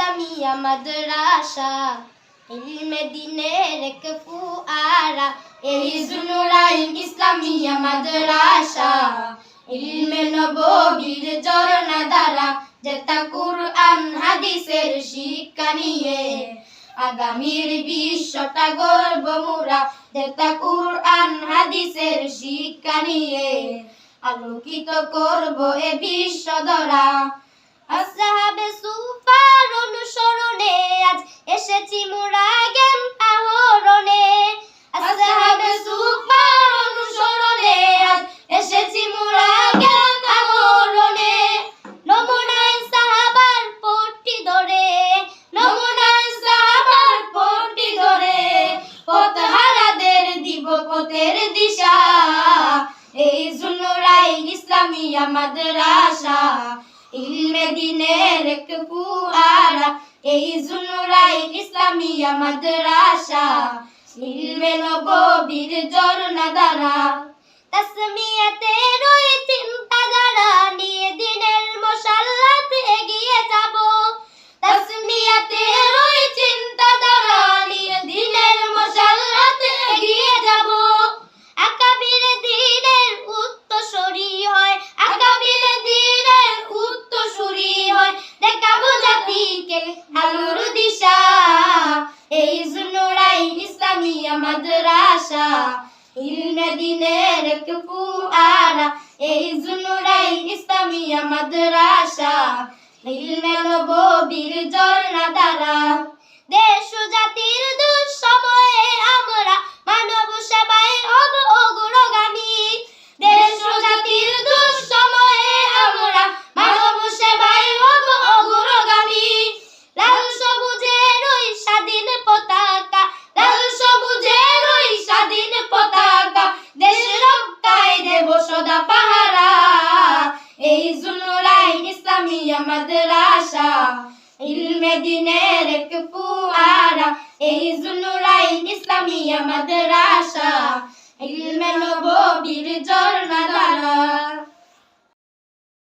ইসলামিয়া মাদ্রাসা ইলমে দিনের এক ফুয়ারা হিজর নুরাইন ইসলামিয়া মাদ্রাসা ইলমে নববীর ঝরনা ধারা যেটা কুরআন হাদিসের শিক্ষা নিয়ে আগামীর বিশ্বটা গর্ব মোরা যেটা কুরআন হাদিসের শিক্ষা নিয়ে আলোকিত করব এ বিশ্ব ধরা। আসহাবে সুফার অনুসরণে আজ এসেছি মোরা জ্ঞান আহরণে। আসহাবে সুফার অনুসরণে আজ এসেছি মোরা জ্ঞান আহরণে। নমুনায় সাহাবার পথটি ধরে, নমুনায় সাহাবার পথটি ধরে পথহারাদের দিব পথের দিশা। এই নুরাইন ইসলামিয়া মাদ্রাসা ইলমে দিনের এক ফুয়ারা এই নুরাইন ইসলামিয়া মাদ্রাসা ইলমে নববীর ঝরনা ধারা। তাসমিয়াতের ওই চিন্তাধারা নিয়ে দিনের মশাল্লাতে এগিয়ে যাব। তাসমিয়াতের ওই চিন্তাধারা নিয়ে দিনের মশাল্লাতে এগিয়ে যাব। আকাবির দ্বীনের উত্তরসূরি হয়, আকাবির দ্বীনের উত্তরসূরি হয় দেখাবো জাতিকে আলোর দিশা। এই নুরাইন ইসলামিয়া মাদ্রাসা ইলমে দিনের এক ফুয়ারা এই নুরাইন ইসলামিয়া মাদ্রাসা ইলমে নববীর ঝরনা ধারা। দেশ ও জাতির দুঃসময়ে আমরা মানব সেবায় হব অগ্রগামী। দেশ ও জাতির দুঃসময়ে আমরা মানব সেবায় হব অগ্রগামী। লাল সবুজের ওই স্বাধীন পতাকা, লাল সবুজের ওই স্বাধীন পতাকা দেশ রক্ষায় দেব সদা পাহারা। এই নুরাইন ইসলামিয়া মাদ্রাসা ইলমে দিনের এক ফুয়ারা এই নুরাইন ইসলামিয়া মাদ্রাসা ইলমে নববীর ঝরনা ধারা।